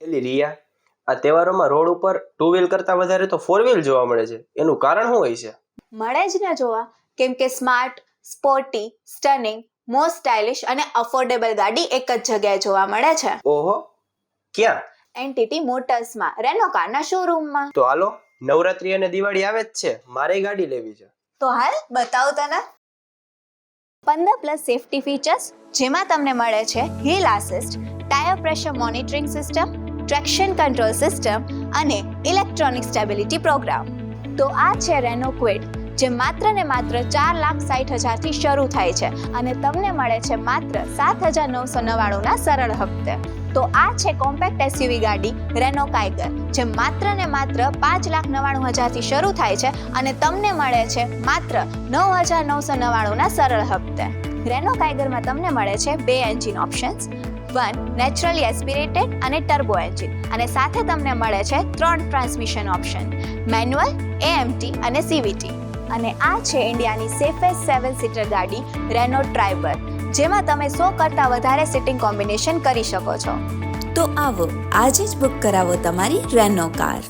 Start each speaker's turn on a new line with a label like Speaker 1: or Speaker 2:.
Speaker 1: એલી રિયા, આ તહેવારોમાં રોડ ઉપર 2 વ્હીલ કરતા વધારે તો 4 વ્હીલ જોવા મળે છે. એનું કારણ શું હોય છે?
Speaker 2: મળે જ ને જોવા, કેમ કે smart, sporty, stunning, most stylish અને અફોર્ડેબલ ગાડી એક જ જગ્યાએ જોવા મળે છે.
Speaker 1: ઓહો, ક્યાં?
Speaker 2: એન્ટિટી મોટર્સમાં, રેનો કારના શોરૂમમાં.
Speaker 1: તો હાલો, નવરાત્રી અને દિવાળી આવે જ છે, મારે ગાડી લેવી છે.
Speaker 2: તો હાલ બતાવું તને. 15+ સેફ્ટી ફીચર્સ, જેમાં તમને મળે છે hill assist, tyre pressure monitoring system, traction control system અને ઇલેક્ટ્રોનિક સ્ટેબિલિટી પ્રોગ્રામ. તો આ છે રેનો ક્વિડ, જે માત્ર ને માત્ર 4,60,000થી શરૂ થાય છે અને તમને મળે છે માત્ર 7,999ના સરળ હપ્તે. તો આ છે કોમ્પેક્ટ એસયુવી ગાડી રેનો કાયગર, જે માત્ર ને માત્ર 5,99,000થી શરૂ થાય છે અને તમને મળે છે માત્ર 9,999ના સરળ હપ્તે. રેનો કાયગરમાં તમને મળે છે 2 એન્જિન ઓપ્શન્સ, 1 નેચરલી એસ્પિરેટેડ અને ટર્બો એન્જિન, અને સાથે તમને મળે છે 3 ટ્રાન્સમિશન ઓપ્શન, મેન્યુઅલ, એએમટી અને સીવીટી. અને આ છે ઇન્ડિયાની સેફેસ્ટ 7 સીટર ગાડી રેનો ટ્રાઇબર, જેમાં તમે 100 કરતાં વધારે સિટિંગ કોમ્બિનેશન કરી શકો છો.
Speaker 3: તો આવો આજે જ બુક કરાવો તમારી રેનો કાર.